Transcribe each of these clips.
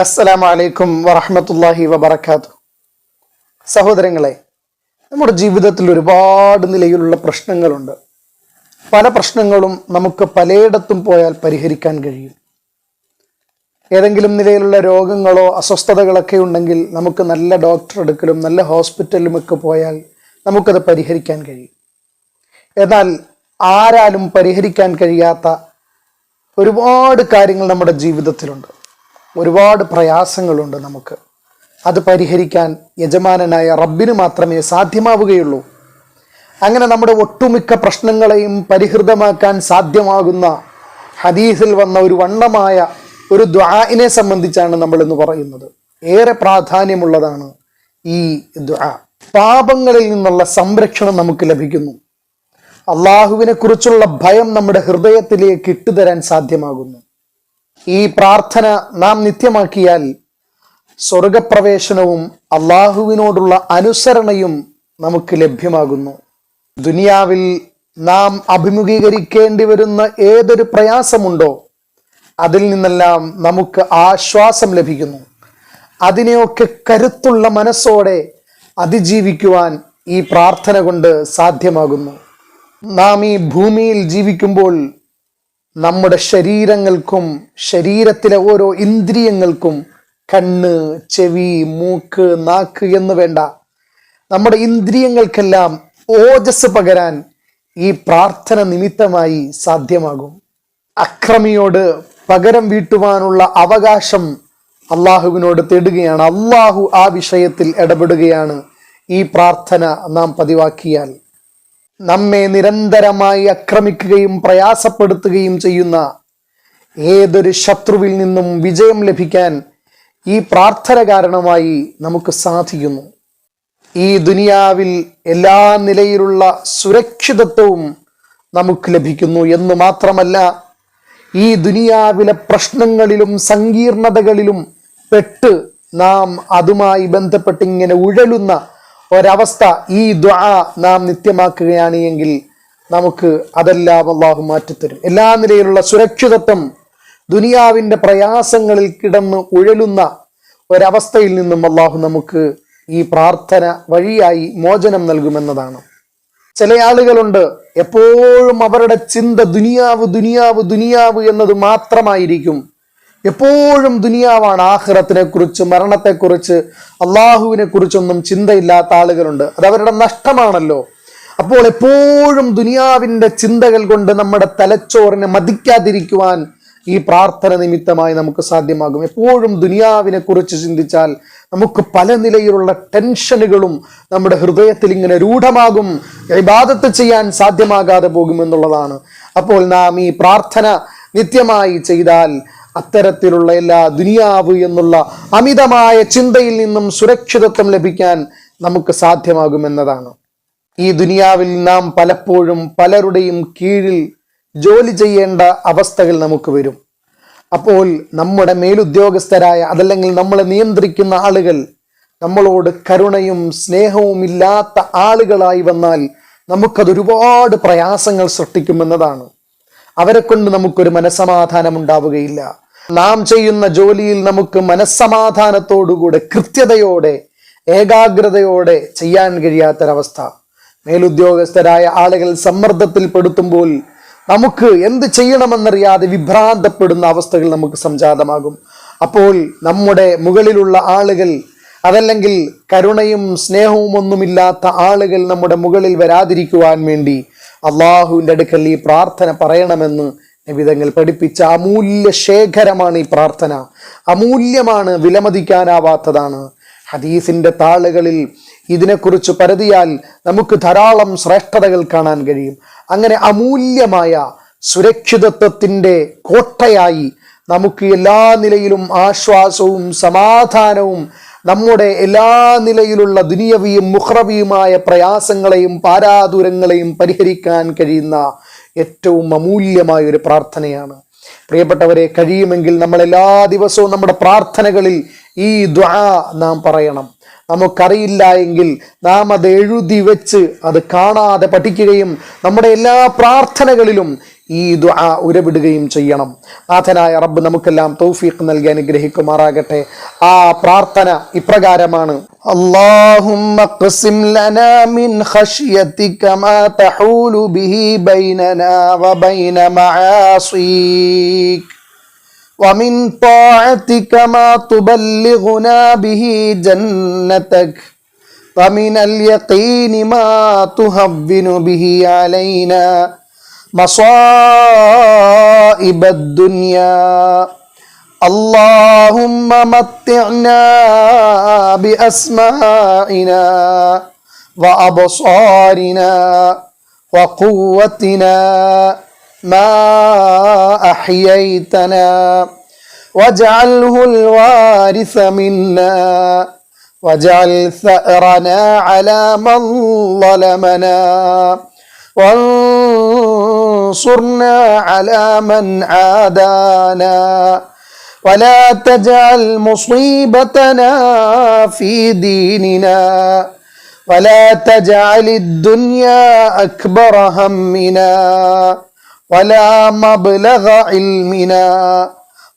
അസ്സലാമു അലൈക്കും വറഹ്മത്തുള്ളാഹി വബറകാതുഹു. സഹോദരങ്ങളെ, നമ്മുടെ ജീവിതത്തിൽ ഒരുപാട് നിലയിലുള്ള പ്രശ്നങ്ങളുണ്ട്. പല പ്രശ്നങ്ങളും നമുക്ക് പലയിടത്തും പോയാൽ പരിഹരിക്കാൻ കഴിയും. ഏതെങ്കിലും നിലയിലുള്ള രോഗങ്ങളോ അസ്വസ്ഥതകളൊക്കെ ഉണ്ടെങ്കിൽ നമുക്ക് നല്ല ഡോക്ടർ എടുക്കലും നല്ല ഹോസ്പിറ്റലിലുമൊക്കെ പോയാൽ നമുക്കത് പരിഹരിക്കാൻ കഴിയും. എന്നാൽ ആരാലും പരിഹരിക്കാൻ കഴിയാത്ത ഒരുപാട് കാര്യങ്ങൾ നമ്മുടെ ജീവിതത്തിലുണ്ട്. ഒരുപാട് പ്രയാസങ്ങളുണ്ട്. നമുക്ക് അത് പരിഹരിക്കാൻ യജമാനനായ റബ്ബിന് മാത്രമേ സാധ്യമാവുകയുള്ളൂ. അങ്ങനെ നമ്മുടെ ഒട്ടുമിക്ക പ്രശ്നങ്ങളെയും പരിഹൃതമാക്കാൻ സാധ്യമാകുന്ന ഹദീസിൽ വന്ന ഒരു വണ്ണമായ ഒരു ദുആഇനെ സംബന്ധിച്ചാണ് നമ്മൾ ഇന്ന് പറയുന്നത്. ഏറെ പ്രാധാന്യമുള്ളതാണ് ഈ ദുആ. പാപങ്ങളിൽ നിന്നുള്ള സംരക്ഷണം നമുക്ക് ലഭിക്കുന്നു. അള്ളാഹുവിനെ കുറിച്ചുള്ള ഭയം നമ്മുടെ ഹൃദയത്തിലേക്ക് ഇട്ടുതരാൻ സാധ്യമാകുന്നു. ഈ പ്രാർത്ഥന നാം നിത്യമാക്കിയാൽ സ്വർഗപ്രവേശനവും അള്ളാഹുവിനോടുള്ള അനുസരണയും നമുക്ക് ലഭ്യമാകുന്നു. ദുനിയാവിൽ നാം അഭിമുഖീകരിക്കേണ്ടി വരുന്ന ഏതൊരു പ്രയാസമുണ്ടോ അതിൽ നിന്നെല്ലാം നമുക്ക് ആശ്വാസം ലഭിക്കുന്നു. അതിനെയൊക്കെ കരുത്തുള്ള മനസ്സോടെ അതിജീവിക്കുവാൻ ഈ പ്രാർത്ഥന കൊണ്ട് സാധ്യമാകുന്നു. നാം ഈ ഭൂമിയിൽ ജീവിക്കുമ്പോൾ നമ്മുടെ ശരീരങ്ങൾക്കും ശരീരത്തിലെ ഓരോ ഇന്ദ്രിയങ്ങൾക്കും കണ്ണ്, ചെവി, മൂക്ക്, നാക്ക് എന്ന് വേണ്ട നമ്മുടെ ഇന്ദ്രിയങ്ങൾക്കെല്ലാം ഓജസ് പകരാൻ ഈ പ്രാർത്ഥന നിമിത്തമായി സാധ്യമാകും. അക്രമിയോട് പകരം വീട്ടുവാനുള്ള അവകാശം അള്ളാഹുവിനോട് തേടുകയാണ്. അള്ളാഹു ആ വിഷയത്തിൽ ഇടപെടുകയാണ് ഈ പ്രാർത്ഥന നാം പതിവാക്കിയാൽ. നമ്മെ നിരന്തരമായി ആക്രമിക്കുകയും പ്രയാസപ്പെടുത്തുകയും ചെയ്യുന്ന ഏതൊരു ശത്രുവിൽ നിന്നും വിജയം ലഭിക്കാൻ ഈ പ്രാർത്ഥന കാരണമായി നമുക്ക് സാധിക്കുന്നു. ഈ ദുനിയാവിൽ എല്ലാ നിലയിലുള്ള സുരക്ഷിതത്വവും നമുക്ക് ലഭിക്കുന്നു എന്ന് മാത്രമല്ല, ഈ ദുനിയാവിലെ പ്രശ്നങ്ങളിലും സങ്കീർണതകളിലും പെട്ട് നാം അതുമായി ബന്ധപ്പെട്ട് ഇങ്ങനെ ഉഴലുന്ന ഒരവസ്ഥ ഈ ദുആ നാം നിത്യമാക്കുകയാണ് എങ്കിൽ നമുക്ക് അതെല്ലാം അള്ളാഹു മാറ്റിത്തരും. എല്ലാ നിലയിലുള്ള സുരക്ഷിതത്വം, ദുനിയാവിൻ്റെ പ്രയാസങ്ങളിൽ കിടന്ന് ഉഴലുന്ന ഒരവസ്ഥയിൽ നിന്നും അള്ളാഹു നമുക്ക് ഈ പ്രാർത്ഥന വഴിയായി മോചനം നൽകുമെന്നതാണ്. ചില ആളുകളുണ്ട്, എപ്പോഴും അവരുടെ ചിന്ത ദുനിയാവ് ദുനിയാവ് ദുനിയാവ് എന്നത് മാത്രമായിരിക്കും. എപ്പോഴും ദുനിയാവാണ്. ആഖിറത്തിനെ കുറിച്ച്, മരണത്തെക്കുറിച്ച്, അള്ളാഹുവിനെ കുറിച്ചൊന്നും ചിന്തയില്ലാത്ത ആളുകളുണ്ട്. അത് അവരുടെ നഷ്ടമാണല്ലോ. അപ്പോൾ എപ്പോഴും ദുനിയാവിൻ്റെ ചിന്തകൾ കൊണ്ട് നമ്മുടെ തലച്ചോറിനെ മതിക്കാതിരിക്കുവാൻ ഈ പ്രാർത്ഥന നിമിത്തമായി നമുക്ക് സാധ്യമാകും. എപ്പോഴും ദുനിയാവിനെ കുറിച്ച് ചിന്തിച്ചാൽ നമുക്ക് പല നിലയിലുള്ള ടെൻഷനുകളും നമ്മുടെ ഹൃദയത്തിൽ ഇങ്ങനെ രൂഢമാകും. ഇബാദത്ത് ചെയ്യാൻ സാധ്യമാകാതെ പോകുമെന്നുള്ളതാണ്. അപ്പോൾ നാം ഈ പ്രാർത്ഥന നിത്യമായി ചെയ്താൽ അത്തരത്തിലുള്ള എല്ലാ ദുനിയാവ് എന്നുള്ള അമിതമായ ചിന്തയിൽ നിന്നും സുരക്ഷിതത്വം ലഭിക്കാൻ നമുക്ക് സാധ്യമാകുമെന്നതാണ്. ഈ ദുനിയാവിൽ നാം പലപ്പോഴും പലരുടെയും കീഴിൽ ജോലി ചെയ്യേണ്ട അവസ്ഥകൾ നമുക്ക് വരും. അപ്പോൾ നമ്മുടെ മേലുദ്യോഗസ്ഥരായ, അതല്ലെങ്കിൽ നമ്മളെ നിയന്ത്രിക്കുന്ന ആളുകൾ നമ്മളോട് കരുണയും സ്നേഹവും ഇല്ലാത്ത ആളുകളായി വന്നാൽ നമുക്കതൊരുപാട് പ്രയാസങ്ങൾ സൃഷ്ടിക്കുമെന്നതാണ്. അവരെ കൊണ്ട് നമുക്കൊരു മനസ്സമാധാനം ഉണ്ടാവുകയില്ല. നാം ചെയ്യുന്ന ജോലിയിൽ നമുക്ക് മനസ്സമാധാനത്തോടുകൂടെ, കൃത്യതയോടെ, ഏകാഗ്രതയോടെ ചെയ്യാൻ കഴിയാത്തൊരവസ്ഥ. മേലുദ്യോഗസ്ഥരായ ആളുകൾ സമ്മർദ്ദത്തിൽ പെടുത്തുമ്പോൾ നമുക്ക് എന്ത് ചെയ്യണമെന്നറിയാതെ വിഭ്രാന്തപ്പെടുന്ന അവസ്ഥകൾ നമുക്ക് സംജാതമാകും. അപ്പോൾ നമ്മുടെ മുകളിലുള്ള ആളുകൾ, അതല്ലെങ്കിൽ കരുണയും സ്നേഹവും ഒന്നുമില്ലാത്ത ആളുകൾ നമ്മുടെ മുകളിൽ വരാതിരിക്കുവാൻ വേണ്ടി അള്ളാഹുവിൻ്റെ അടുക്കൽ ഈ പ്രാർത്ഥന പറയണമെന്ന് നബിതങ്ങൾ പഠിപ്പിച്ച അമൂല്യ ശേഖരമാണ് ഈ പ്രാർത്ഥന. അമൂല്യമാണ്, വിലമതിക്കാനാവാത്തതാണ്. ഹദീസിൻ്റെ താളുകളിൽ ഇതിനെക്കുറിച്ച് പരതിയാൽ നമുക്ക് ധാരാളം ശ്രേഷ്ഠതകൾ കാണാൻ കഴിയും. അങ്ങനെ അമൂല്യമായ സുരക്ഷിതത്വത്തിൻ്റെ കോട്ടയായി നമുക്ക് എല്ലാ നിലയിലും ആശ്വാസവും സമാധാനവും, നമ്മുടെ എല്ലാ നിലയിലുള്ള ദുനിയവിയും മുഖ്റവിയുമായ പ്രയാസങ്ങളെയും പാരാദൂരങ്ങളെയും പരിഹരിക്കാൻ കഴിയുന്ന ഏറ്റവും അമൂല്യമായ ഒരു പ്രാർത്ഥനയാണ്. പ്രിയപ്പെട്ടവരെ, കഴിയുമെങ്കിൽ നമ്മൾ എല്ലാ ദിവസവും നമ്മുടെ പ്രാർത്ഥനകളിൽ ഈ ദുആ നാം പറയണം. നമുക്കറിയില്ല എങ്കിൽ നാം അത് എഴുതി വെച്ച് അത് കാണാതെ പഠിക്കുകയും നമ്മുടെ എല്ലാ പ്രാർത്ഥനകളിലും ഈ ദുആ ഉരവിടുകയും ചെയ്യണം. നാഥനായ റബ്ബ് നമുക്കെല്ലാം തൗഫീഖ് നൽകി അനുഗ്രഹിക്കുമാറാകട്ടെ. ആ പ്രാർത്ഥന ഇപ്രകാരമാണ്: അല്ലാഹുമ്മ ഖ്സിം ലനാ മിൻ ഖശ്യതിക മാ തഹൂലു ബിഹി ബൈനനാ വബൈന മആസീക് വമിൻ ത്വാഅതിക മാ തുബല്ലിഗുനാ ബിഹി ജന്നതക ومن اليقين ما تهون به علينا مصائب الدنيا اللهم متعنا بأسماعنا وأبصارنا وقوتنا ما أحييتنا واجعله الوارث منا واجعل ثأرنا على من ظلمنا وانصرنا على من عادانا ولا تجعل مصيبتنا في ديننا ولا تجعل الدنيا أكبر همنا ولا مبلغ علمنا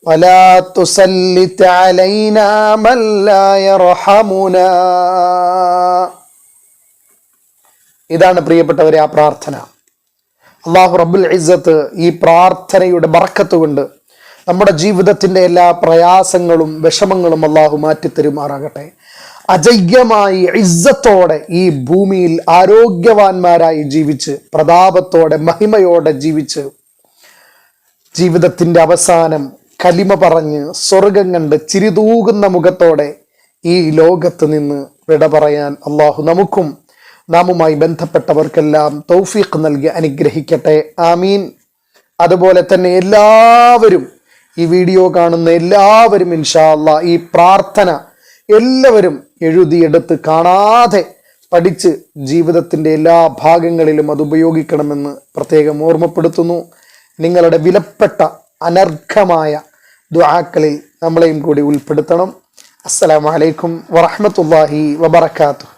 ولا تسلط علينا من لا يرحمنا. ഇതാണ് പ്രിയപ്പെട്ടവരെ ആ പ്രാർത്ഥന. അല്ലാഹു റബ്ബുൽ ഇസ്സത്ത് ഈ പ്രാർത്ഥനയുടെ ബറക്കത്ത് കൊണ്ട് നമ്മുടെ ജീവിതത്തിന്റെ എല്ലാ പ്രയാസങ്ങളും വിഷമങ്ങളും അല്ലാഹു മാറ്റിത്തരുമാറാകട്ടെ. അജയ്യമായി ഇസ്സത്തോടെ ഈ ഭൂമിയിൽ ആരോഗ്യവാന്മാരായി ജീവിച്ച് പ്രതാപത്തോടെ മഹിമയോടെ ജീവിച്ച് ജീവിതത്തിന്റെ അവസാനം കലിമ പറഞ്ഞ് സ്വർഗം കണ്ട് ചിരിതൂകുന്ന മുഖത്തോടെ ഈ ലോകത്ത് നിന്ന് വിട പറയാൻ അല്ലാഹു നമുക്കും നാമുമായി ബന്ധപ്പെട്ടവർക്കെല്ലാം തൗഫീഖ് നൽകി അനുഗ്രഹിക്കട്ടെ. ആമീൻ. അതുപോലെ തന്നെ എല്ലാവരും ഈ വീഡിയോ കാണുന്ന എല്ലാവരും ഇൻഷാ അല്ലാഹ് ഈ പ്രാർത്ഥന എല്ലാവരും എഴുതിയെടുത്ത് കാണാതെ പഠിച്ച് ജീവിതത്തിൻ്റെ എല്ലാ ഭാഗങ്ങളിലും അത് ഉപയോഗിക്കണമെന്ന് പ്രത്യേകം ഓർമ്മപ്പെടുത്തുന്നു. നിങ്ങളുടെ വിലപ്പെട്ട അനർഘമായ ദുആക്കളിൽ നമ്മളെയും കൂടി ഉൾപ്പെടുത്തണം. അസ്സലാമു അലൈക്കും വറഹ്മത്തുള്ളാഹി വബറകാതുഹു.